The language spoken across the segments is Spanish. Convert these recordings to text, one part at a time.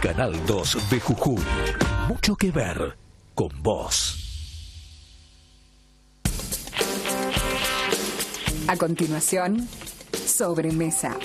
Canal 2 de Jujuy. Mucho que ver con vos. A continuación, Sobremesa.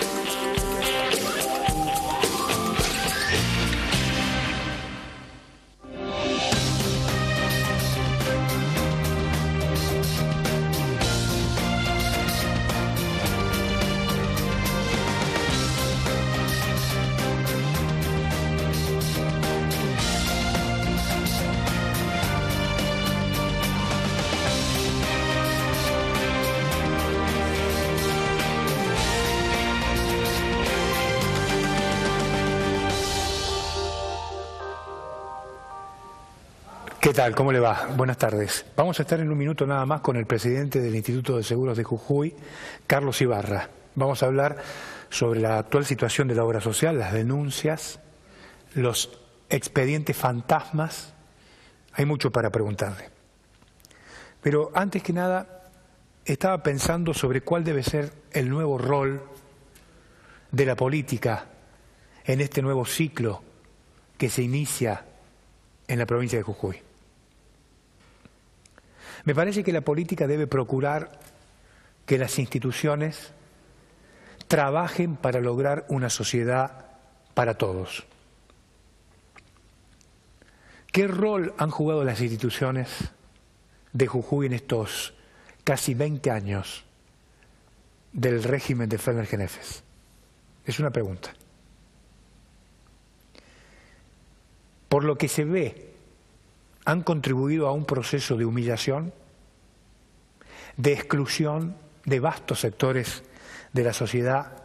¿Qué tal? ¿Cómo le va? Buenas tardes. Vamos a estar en un minuto nada más con el presidente del Instituto de Seguros de Jujuy, Carlos Ibarra. Vamos a hablar sobre la actual situación de la obra social, las denuncias, los expedientes fantasmas. Hay mucho para preguntarle. Pero antes que nada, estaba pensando sobre cuál debe ser el nuevo rol de la política en este nuevo ciclo que se inicia en la provincia de Jujuy. Me parece que la política debe procurar que las instituciones trabajen para lograr una sociedad para todos. ¿Qué rol han jugado las instituciones de Jujuy en estos casi 20 años del régimen de Fernández Genefes? Es una pregunta. Por lo que se ve, han contribuido a un proceso de humillación, de exclusión de vastos sectores de la sociedad,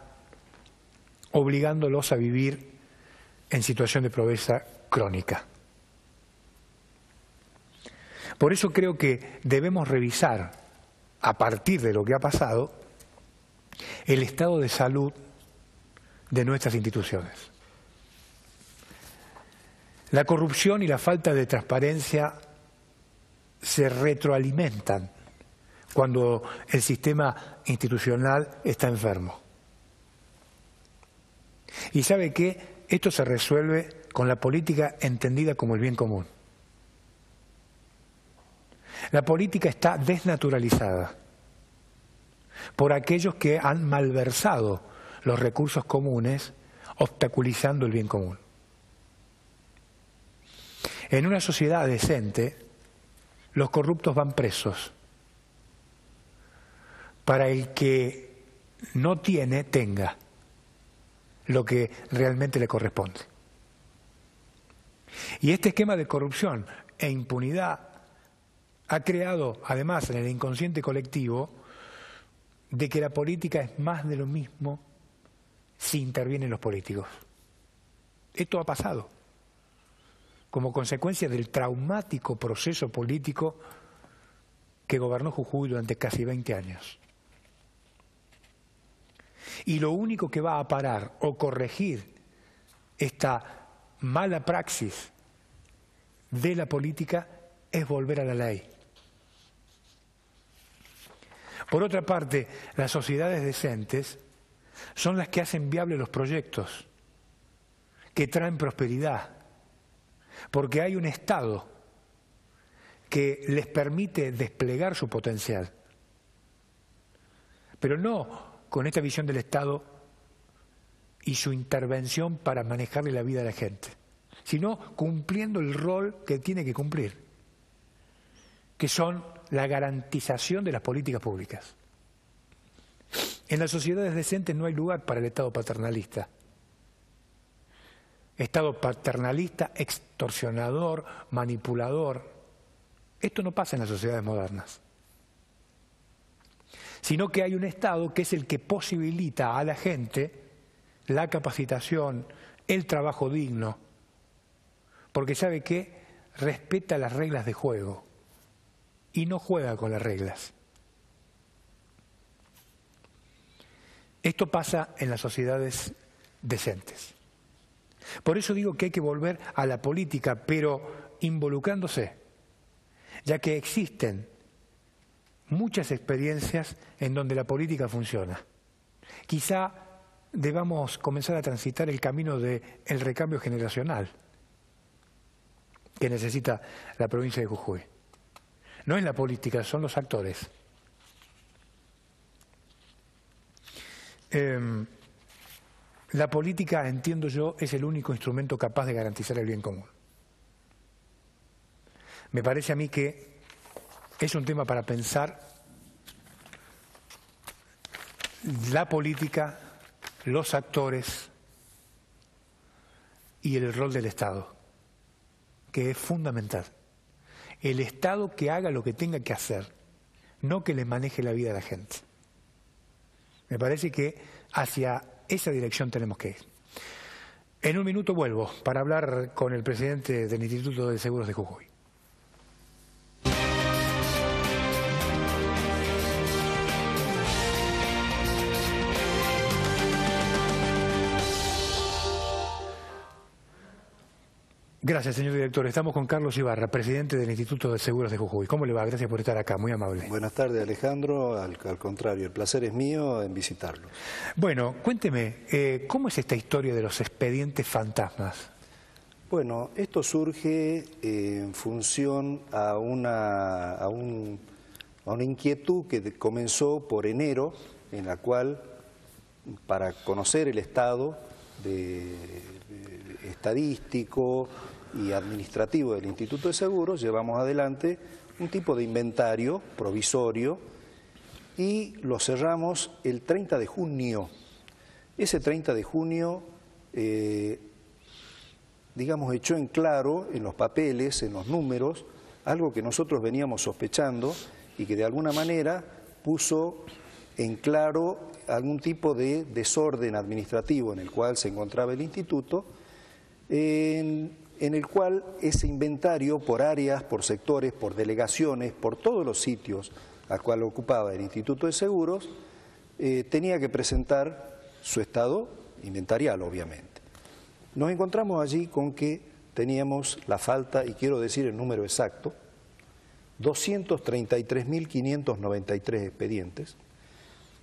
obligándolos a vivir en situación de pobreza crónica. Por eso creo que debemos revisar, a partir de lo que ha pasado, el estado de salud de nuestras instituciones. La corrupción y la falta de transparencia se retroalimentan cuando el sistema institucional está enfermo. Y ¿sabe qué? Esto se resuelve con la política entendida como el bien común. La política está desnaturalizada por aquellos que han malversado los recursos comunes, obstaculizando el bien común. En una sociedad decente, los corruptos van presos. Para el que no tiene, tenga lo que realmente le corresponde. Y este esquema de corrupción e impunidad ha creado, además, en el inconsciente colectivo, de que la política es más de lo mismo si intervienen los políticos. Esto ha pasado como consecuencia del traumático proceso político que gobernó Jujuy durante casi 20 años. Y lo único que va a parar o corregir esta mala praxis de la política es volver a la ley. Por otra parte, las sociedades decentes son las que hacen viables los proyectos que traen prosperidad, porque hay un Estado que les permite desplegar su potencial, pero no con esta visión del Estado y su intervención para manejarle la vida a la gente, sino cumpliendo el rol que tiene que cumplir, que son la garantización de las políticas públicas. En las sociedades decentes no hay lugar para el Estado paternalista. Estado paternalista, extorsionador, manipulador. Esto no pasa en las sociedades modernas. Sino que hay un Estado que es el que posibilita a la gente la capacitación, el trabajo digno, porque sabe que respeta las reglas de juego y no juega con las reglas. Esto pasa en las sociedades decentes. Por eso digo que hay que volver a la política, pero involucrándose, ya que existen muchas experiencias en donde la política funciona. Quizá debamos comenzar a transitar el camino del recambio generacional que necesita la provincia de Jujuy. No es la política, son los actores. La política, entiendo yo, es el único instrumento capaz de garantizar el bien común. Me parece a mí que es un tema para pensar la política, los actores y el rol del Estado, que es fundamental. El Estado que haga lo que tenga que hacer, no que le maneje la vida a la gente. Me parece que hacia esa dirección tenemos que ir. En un minuto vuelvo para hablar con el presidente del Instituto de Seguros de Jujuy. Gracias, señor director. Estamos con Carlos Ibarra, presidente del Instituto de Seguros de Jujuy. ¿Cómo le va? Gracias por estar acá, muy amable. Buenas tardes, Alejandro. Al contrario, el placer es mío en visitarlo. Bueno, cuénteme, ¿cómo es esta historia de los expedientes fantasmas? Bueno, esto surge en función a una inquietud que comenzó por enero, en la cual, para conocer el estado estadístico y administrativo del Instituto de Seguros, llevamos adelante un tipo de inventario provisorio y lo cerramos el 30 de junio. Ese 30 de junio, digamos, echó en claro en los papeles, en los números, algo que nosotros veníamos sospechando y que de alguna manera puso en claro algún tipo de desorden administrativo en el cual se encontraba el instituto, en el cual ese inventario por áreas, por sectores, por delegaciones, por todos los sitios al cual ocupaba el Instituto de Seguros, tenía que presentar su estado inventarial, obviamente. Nos encontramos allí con que teníamos la falta, y quiero decir el número exacto, 233.593 expedientes,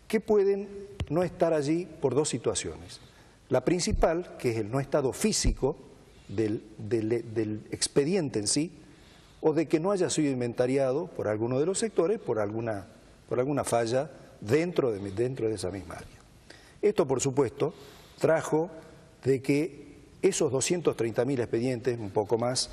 que pueden no estar allí por dos situaciones. La principal, que es el no estado físico del expediente en sí, o de que no haya sido inventariado por alguno de los sectores por alguna falla dentro de esa misma área. Esto, por supuesto, trajo de que esos 230.000 expedientes, un poco más,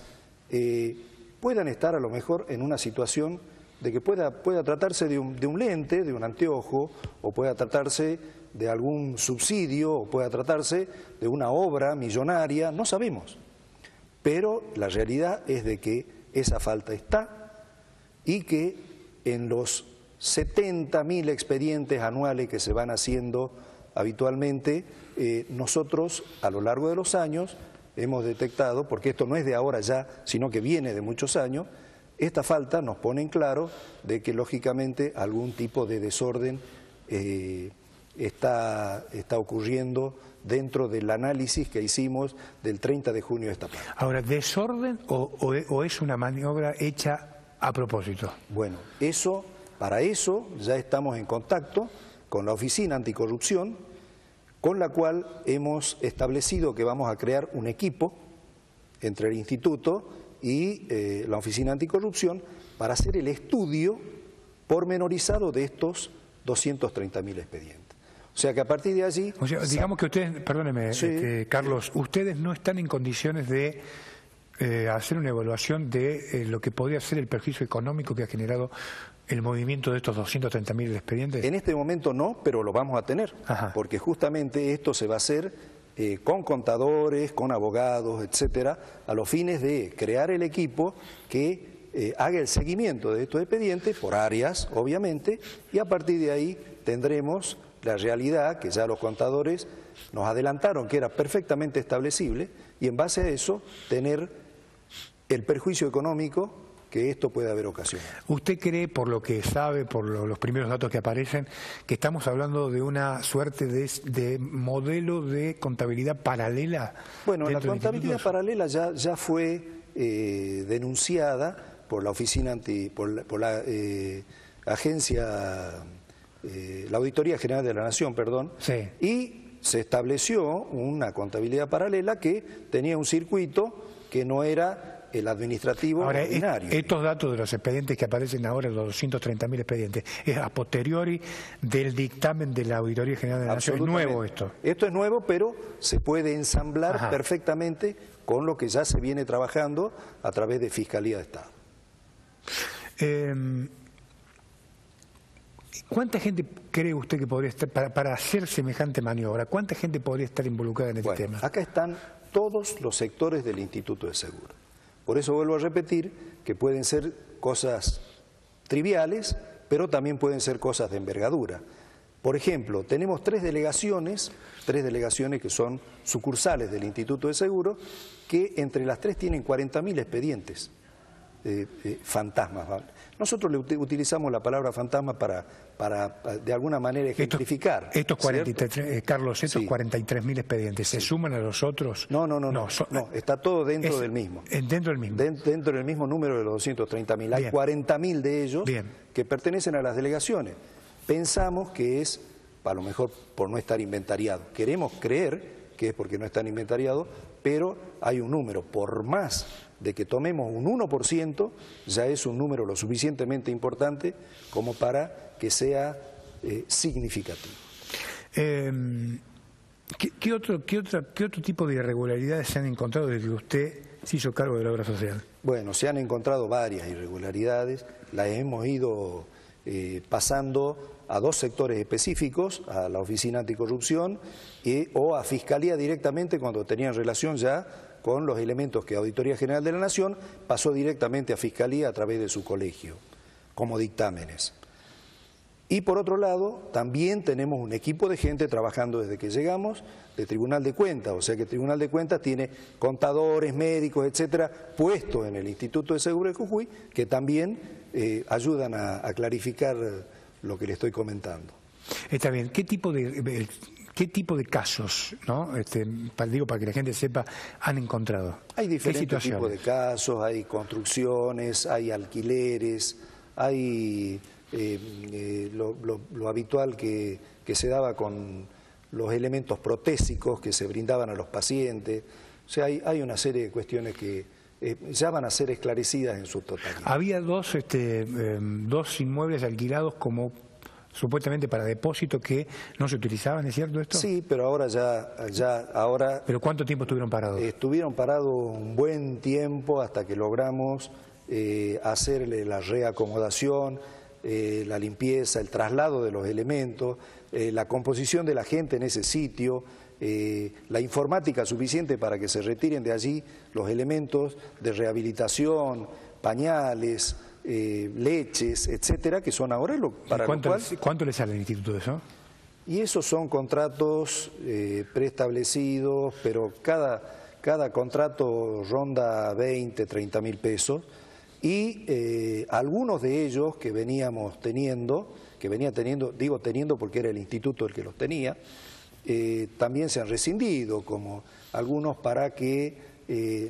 puedan estar a lo mejor en una situación de que pueda tratarse de un lente, de un anteojo, o pueda tratarse de algún subsidio, o pueda tratarse de una obra millonaria, no sabemos. Pero la realidad es de que esa falta está y que en los 70.000 expedientes anuales que se van haciendo habitualmente, nosotros a lo largo de los años hemos detectado, porque esto no es de ahora ya, sino que viene de muchos años, esta falta nos pone en claro de que lógicamente algún tipo de desorden está ocurriendo dentro del análisis que hicimos del 30 de junio de esta parte. Ahora, ¿desorden o es una maniobra hecha a propósito? Bueno, para eso ya estamos en contacto con la Oficina Anticorrupción, con la cual hemos establecido que vamos a crear un equipo entre el Instituto y la Oficina Anticorrupción para hacer el estudio pormenorizado de estos 230.000 expedientes. O sea que a partir de allí... O sea, digamos que ustedes, perdóneme, sí, Carlos, ustedes no están en condiciones de hacer una evaluación de lo que podría ser el perjuicio económico que ha generado el movimiento de estos 230.000 expedientes. En este momento no, pero lo vamos a tener, porque justamente esto se va a hacer con contadores, con abogados, etcétera, a los fines de crear el equipo que haga el seguimiento de estos expedientes por áreas, obviamente, y a partir de ahí tendremos la realidad que ya los contadores nos adelantaron que era perfectamente establecible y en base a eso tener el perjuicio económico que esto puede haber ocasionado. ¿Usted cree, por lo que sabe, por los primeros datos que aparecen, que estamos hablando de una suerte de modelo de contabilidad paralela? Bueno, la contabilidad paralela ya fue denunciada por la oficina por la agencia, la Auditoría General de la Nación, perdón, sí, y se estableció una contabilidad paralela que tenía un circuito que no era el administrativo ordinario. Estos datos de los expedientes que aparecen ahora, los 230.000 expedientes, es a posteriori del dictamen de la Auditoría General de la Nación. ¿Es nuevo esto? Esto es nuevo, pero se puede ensamblar perfectamente con lo que ya se viene trabajando a través de Fiscalía de Estado. ¿Cuánta gente cree usted que podría estar, para hacer semejante maniobra, cuánta gente podría estar involucrada en este tema? Acá están todos los sectores del Instituto de Seguros. Por eso vuelvo a repetir que pueden ser cosas triviales, pero también pueden ser cosas de envergadura. Por ejemplo, tenemos tres delegaciones que son sucursales del Instituto de Seguros, que entre las tres tienen 40.000 expedientes fantasmas. Nosotros le utilizamos la palabra fantasma para de alguna manera ejemplificar. Estos 43, Carlos, estos 43.000 expedientes, ¿se suman a los otros? No, está todo dentro del mismo. Dentro del mismo. Dentro del mismo número de los 230.000. Hay 40.000 de ellos que pertenecen a las delegaciones. Pensamos que es, a lo mejor por no estar inventariado. Queremos creer que es porque no están inventariados, pero hay un número. Por más de que tomemos un 1%, ya es un número lo suficientemente importante como para que sea significativo. ¿Qué otro tipo de irregularidades se han encontrado desde que usted se hizo cargo de la obra social? Bueno, se han encontrado varias irregularidades, las hemos ido pasando a dos sectores específicos, a la Oficina Anticorrupción o a Fiscalía directamente cuando tenían relación ya con los elementos que Auditoría General de la Nación pasó directamente a Fiscalía a través de su colegio, como dictámenes. Y por otro lado, también tenemos un equipo de gente trabajando desde que llegamos de Tribunal de Cuentas, o sea que el Tribunal de Cuentas tiene contadores, médicos, etcétera, puestos en el Instituto de Seguros de Jujuy, que también ayudan a clarificar lo que le estoy comentando. Está bien. ¿Qué tipo de casos, ¿no? Para que la gente sepa, han encontrado? Hay diferentes tipos de casos, hay construcciones, hay alquileres, hay lo habitual que se daba con los elementos protésicos que se brindaban a los pacientes. O sea, hay una serie de cuestiones que ya van a ser esclarecidas en su totalidad. Había dos inmuebles alquilados como supuestamente para depósito que no se utilizaban, ¿es cierto esto? Sí, pero ahora ahora. ¿Pero cuánto tiempo estuvieron parados? Estuvieron parados un buen tiempo hasta que logramos hacerle la reacomodación, la limpieza, el traslado de los elementos, la composición de la gente en ese sitio, la informática suficiente para que se retiren de allí los elementos de rehabilitación, pañales, leches, etcétera, que son ahora para lo cual... ¿Cuánto le sale al instituto de eso? Y esos son contratos preestablecidos, pero cada contrato ronda 20, 30 mil pesos, y algunos de ellos que venía teniendo, digo teniendo porque era el instituto el que los tenía, también se han rescindido, como algunos para que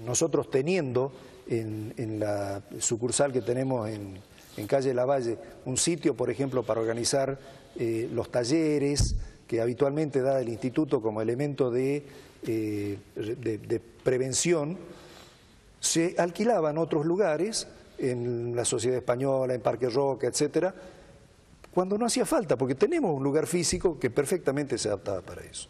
nosotros teniendo en la sucursal que tenemos en calle Lavalle, un sitio, por ejemplo, para organizar los talleres que habitualmente da el instituto como elemento de prevención, se alquilaban otros lugares, en la Sociedad Española, en Parque Roca, etcétera, cuando no hacía falta, porque tenemos un lugar físico que perfectamente se adaptaba para eso.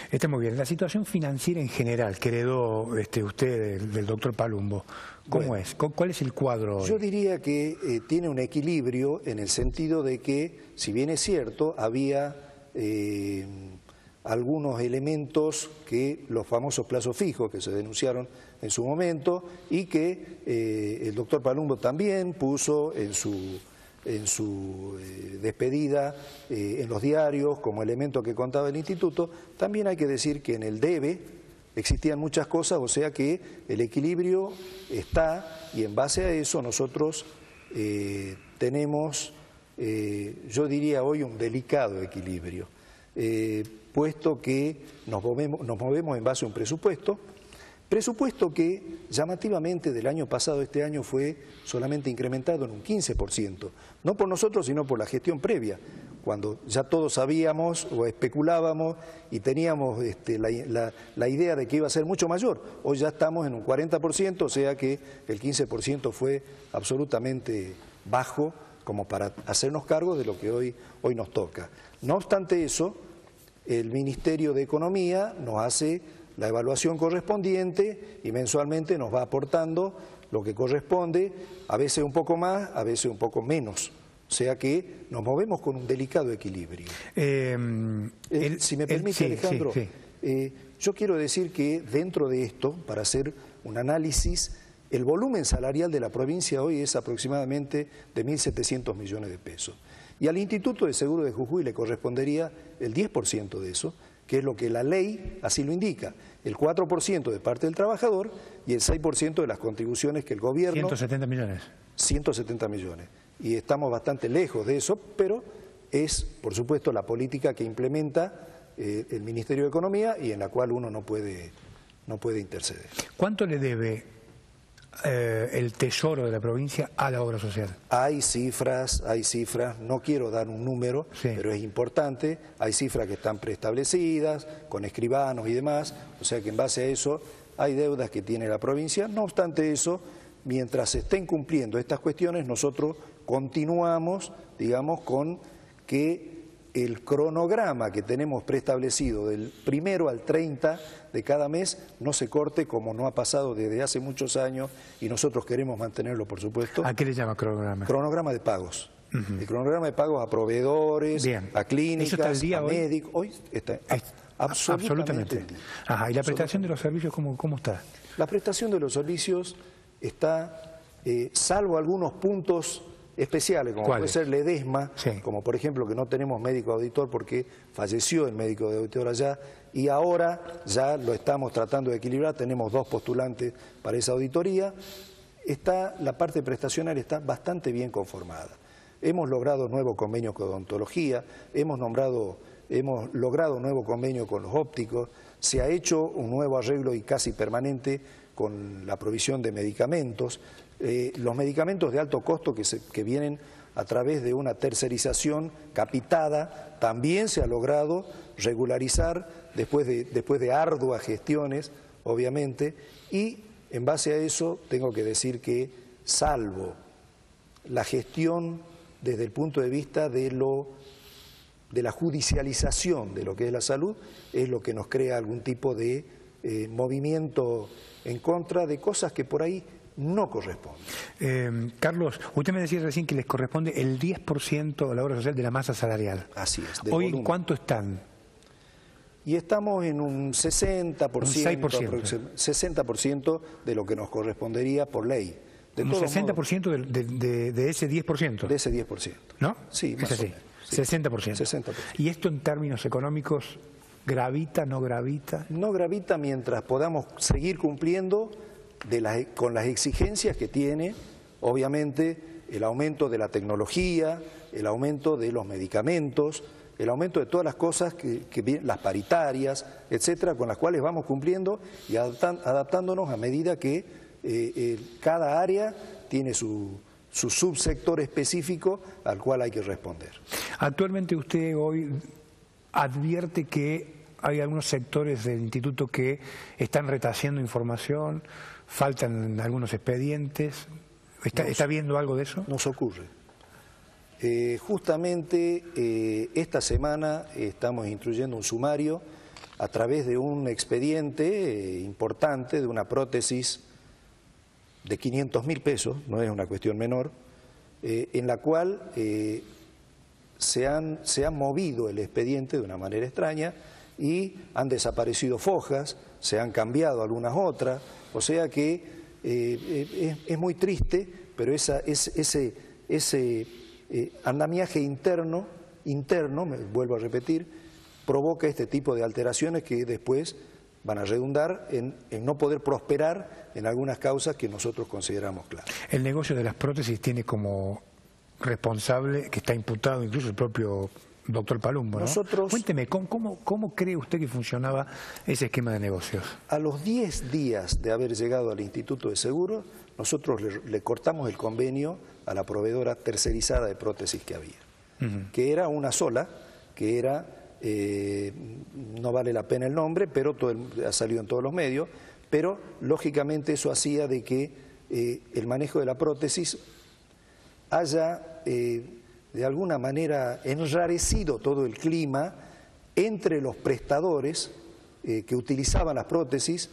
Está muy bien. La situación financiera en general que heredó usted del doctor Palumbo, ¿cómo es? ¿Cuál es el cuadro hoy? Yo diría que tiene un equilibrio en el sentido de que, si bien es cierto, había algunos elementos que los famosos plazos fijos que se denunciaron en su momento y que el doctor Palumbo también puso en su despedida en los diarios como elemento que contaba el instituto. También hay que decir que en el debe existían muchas cosas, o sea que el equilibrio está, y en base a eso nosotros tenemos, yo diría hoy, un delicado equilibrio, puesto que nos movemos en base a un presupuesto que llamativamente del año pasado a este año fue solamente incrementado en un 15%, no por nosotros sino por la gestión previa. cuando ya todos sabíamos o especulábamos y teníamos la idea de que iba a ser mucho mayor. Hoy ya estamos en un 40%, o sea que el 15% fue absolutamente bajo como para hacernos cargo de lo que hoy nos toca. No obstante eso, el Ministerio de Economía nos hace la evaluación correspondiente y mensualmente nos va aportando lo que corresponde, a veces un poco más, a veces un poco menos. O sea que nos movemos con un delicado equilibrio. Si me permite, Alejandro, yo quiero decir que dentro de esto, para hacer un análisis, el volumen salarial de la provincia hoy es aproximadamente de 1.700 millones de pesos. Y al Instituto de Seguros de Jujuy le correspondería el 10% de eso, que es lo que la ley así lo indica, el 4% de parte del trabajador y el 6% de las contribuciones que el gobierno... 170 millones. 170 millones. Y estamos bastante lejos de eso, pero es, por supuesto, la política que implementa el Ministerio de Economía y en la cual uno no puede interceder. ¿Cuánto le debe el tesoro de la provincia a la obra social? Hay cifras, no quiero dar un número, pero es importante, hay cifras que están preestablecidas, con escribanos y demás, o sea que en base a eso hay deudas que tiene la provincia. No obstante eso, mientras se estén cumpliendo estas cuestiones, nosotros continuamos, digamos, con que el cronograma que tenemos preestablecido del 1 al 30 de cada mes no se corte como no ha pasado desde hace muchos años y nosotros queremos mantenerlo, por supuesto. ¿A qué le llama cronograma? Cronograma de pagos. El cronograma de pagos a proveedores, a clínicas, a médicos. Hoy está absolutamente. Ajá. ¿Y la prestación de los servicios cómo está? La prestación de los servicios está, salvo algunos puntos especiales, como puede ser Ledesma, como por ejemplo que no tenemos médico auditor porque falleció el médico de auditor allá y ahora ya lo estamos tratando de equilibrar, tenemos 2 postulantes para esa auditoría, la parte prestacional está bastante bien conformada. Hemos logrado nuevo convenio con odontología, hemos logrado un nuevo convenio con los ópticos, se ha hecho un nuevo arreglo y casi permanente con la provisión de medicamentos. Los medicamentos de alto costo que vienen a través de una tercerización capitada, también se ha logrado regularizar después de arduas gestiones, obviamente, y en base a eso tengo que decir que, salvo la gestión desde el punto de vista de la judicialización de lo que es la salud, es lo que nos crea algún tipo de movimiento en contra de cosas que por ahí no corresponde. Carlos, usted me decía recién que les corresponde el 10% a la obra social de la masa salarial. Así es. ¿Hoy volumen. ¿Cuánto están? Y estamos en un 60%, un 6%. 60% de lo que nos correspondería por ley. De un 60% de ese 10%. De ese 10%. ¿No? Sí, más o menos. Sí. 60%. ¿Y esto en términos económicos gravita, no gravita? No gravita mientras podamos seguir cumpliendo con las exigencias que tiene, obviamente, el aumento de la tecnología, el aumento de los medicamentos, el aumento de todas las cosas, las paritarias, etcétera, con las cuales vamos cumpliendo y adaptándonos a medida que cada área tiene su subsector específico al cual hay que responder. Actualmente usted hoy advierte que hay algunos sectores del instituto que están retaseando información, faltan algunos expedientes. ¿Está viendo algo de eso? Nos ocurre. Justamente esta semana estamos instruyendo un sumario a través de un expediente importante de una prótesis de 500.000 pesos, no es una cuestión menor, en la cual se han movido el expediente de una manera extraña y han desaparecido fojas, se han cambiado algunas otras, o sea que es muy triste, pero ese andamiaje interno, me vuelvo a repetir, provoca este tipo de alteraciones que después van a redundar en no poder prosperar en algunas causas que nosotros consideramos claras. El negocio de las prótesis tiene como responsable, que está imputado incluso el propio doctor Palumbo, ¿no? Cuénteme, ¿cómo cree usted que funcionaba ese esquema de negocios? A los 10 días de haber llegado al Instituto de Seguros, nosotros le cortamos el convenio a la proveedora tercerizada de prótesis que había. que era una sola, que era, no vale la pena el nombre, pero ha salido en todos los medios, pero lógicamente eso hacía de que el manejo de la prótesis haya de alguna manera enrarecido todo el clima entre los prestadores que utilizaban las prótesis,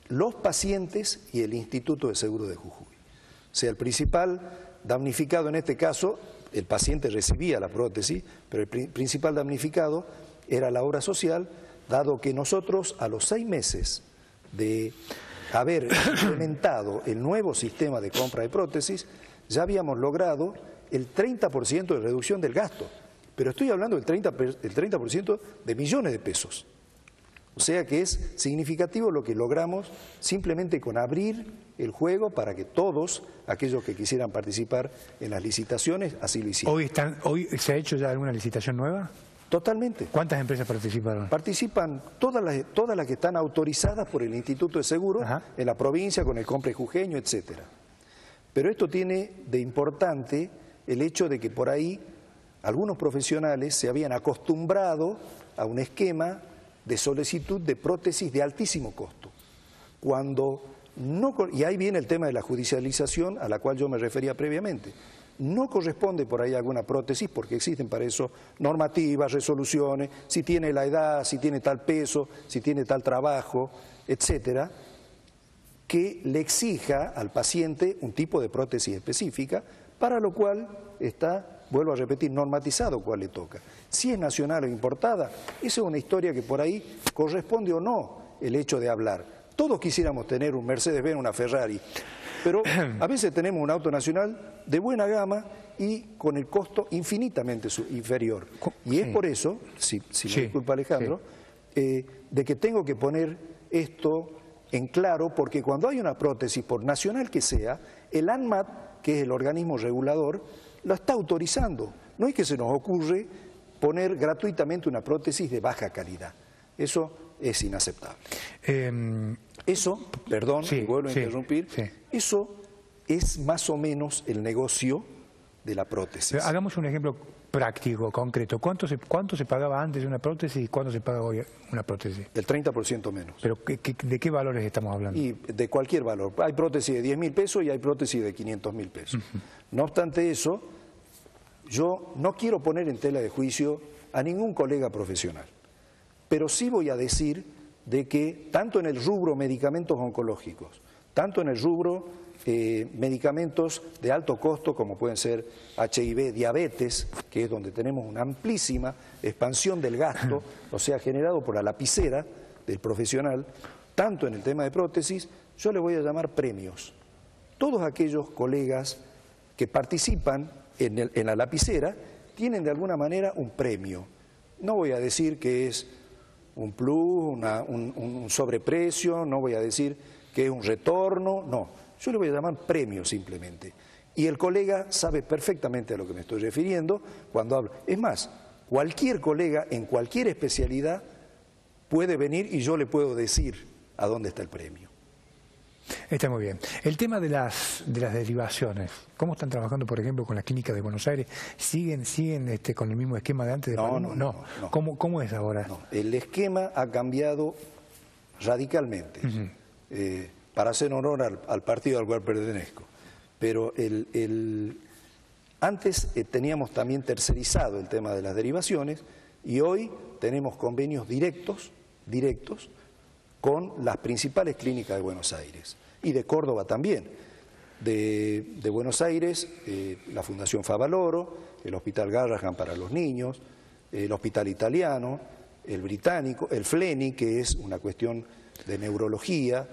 los pacientes y el Instituto de Seguros de Jujuy. O sea, el principal damnificado en este caso, el paciente recibía la prótesis, pero el principal damnificado era la obra social, dado que nosotros a los 6 meses de haber implementado el nuevo sistema de compra de prótesis, ya habíamos logrado el 30% de reducción del gasto, pero estoy hablando del 30% de millones de pesos. O sea que es significativo lo que logramos simplemente con abrir el juego para que todos aquellos que quisieran participar en las licitaciones así lo hicieran. ¿Hoy se ha hecho ya alguna licitación nueva? Totalmente. ¿Cuántas empresas participaron? Participan todas las que están autorizadas por el Instituto de Seguros en la provincia con el Compre Jujeño, etcétera. Pero esto tiene de importante el hecho de que por ahí algunos profesionales se habían acostumbrado a un esquema de solicitud de prótesis de altísimo costo. Y ahí viene el tema de la judicialización a la cual yo me refería previamente. No corresponde por ahí alguna prótesis porque existen para eso normativas, resoluciones, si tiene la edad, si tiene tal peso, si tiene tal trabajo, etcétera, que le exija al paciente un tipo de prótesis específica, para lo cual está, vuelvo a repetir, normatizado cuál le toca. Si es nacional o importada, esa es una historia que por ahí corresponde o no el hecho de hablar. Todos quisiéramos tener un Mercedes-Benz, una Ferrari, pero a veces tenemos un auto nacional de buena gama y con el costo infinitamente inferior. Y es por eso, si me disculpa Alejandro, de que tengo que poner esto en claro, porque cuando hay una prótesis, por nacional que sea, el ANMAT, que es el organismo regulador, lo está autorizando. No es que se nos ocurre poner gratuitamente una prótesis de baja calidad. Eso es inaceptable. Eso, perdón, vuelvo a interrumpir, eso es más o menos el negocio de la prótesis. Pero hagamos un ejemplo práctico, concreto. ¿Cuánto se pagaba antes de una prótesis y cuánto se paga hoy una prótesis? Del 30% menos. ¿Pero de qué valores estamos hablando? Y de cualquier valor. Hay prótesis de 10.000 pesos y hay prótesis de 500.000 pesos. No obstante eso, yo no quiero poner en tela de juicio a ningún colega profesional, pero sí voy a decir de que tanto en el rubro medicamentos oncológicos, tanto en el rubro medicamentos de alto costo como pueden ser HIV, diabetes, que es donde tenemos una amplísima expansión del gasto, o sea, generado por la lapicera del profesional, tanto en el tema de prótesis, yo le voy a llamar premios. Todos aquellos colegas que participan en la lapicera tienen de alguna manera un premio. No voy a decir que es un plus, un sobreprecio, no voy a decir que es un retorno, no. Yo le voy a llamar premio simplemente. Y el colega sabe perfectamente a lo que me estoy refiriendo cuando hablo. Es más, cualquier colega en cualquier especialidad puede venir y yo le puedo decir a dónde está el premio. Está muy bien. El tema de las derivaciones, ¿cómo están trabajando, por ejemplo, con las clínicas de Buenos Aires? ¿Siguen con el mismo esquema de antes de Palermo? No. ¿Cómo es ahora? No. El esquema ha cambiado radicalmente. Para hacer honor al partido al cual pertenezco. Pero antes teníamos también tercerizado el tema de las derivaciones y hoy tenemos convenios directos con las principales clínicas de Buenos Aires y de Córdoba también. De Buenos Aires, la Fundación Favaloro, el Hospital Garrahan para los niños, el Hospital Italiano, el Británico, el FLENI, que es una cuestión de neurología.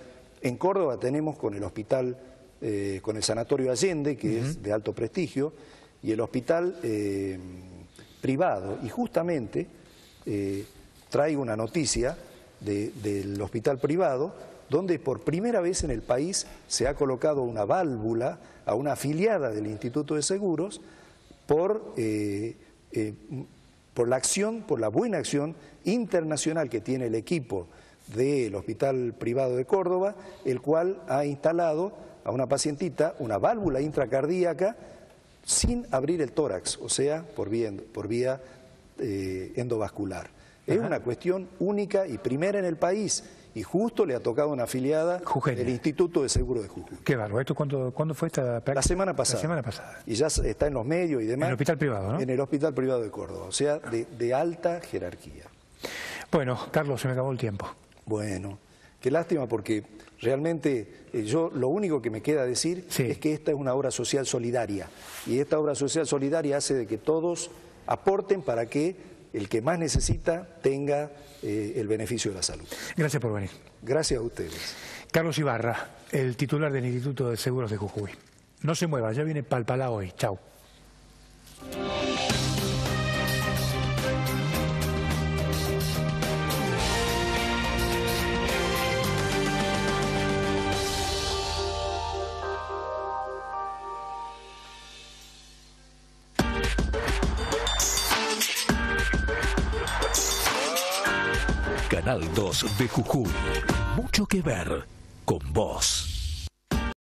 En Córdoba tenemos con el hospital, con el Sanatorio Allende, que es de alto prestigio, y el hospital privado. Y justamente traigo una noticia del hospital privado, donde por primera vez en el país se ha colocado una válvula a una afiliada del Instituto de Seguros por la buena acción internacional que tiene el equipo del Hospital Privado de Córdoba, el cual ha instalado a una pacientita una válvula intracardíaca sin abrir el tórax, o sea, por vía endovascular. Es una cuestión única y primera en el país, y justo le ha tocado una afiliada del Instituto de Seguro de Jujuy. Qué bárbaro. ¿Esto cuándo fue esta práctica? La semana pasada. La semana pasada. Y ya está en los medios y demás. En el hospital privado, ¿no? En el hospital privado de Córdoba, o sea, de alta jerarquía. Bueno, Carlos, se me acabó el tiempo. Bueno, qué lástima, porque realmente yo lo único que me queda decir es que esta es una obra social solidaria, y esta obra social solidaria hace de que todos aporten para que el que más necesita tenga el beneficio de la salud. Gracias por venir. Gracias a ustedes. Carlos Ibarra, el titular del Instituto de Seguros de Jujuy. No se mueva, ya viene Palpalá hoy. Chau. Canal 2 de Jujuy. Mucho que ver con vos.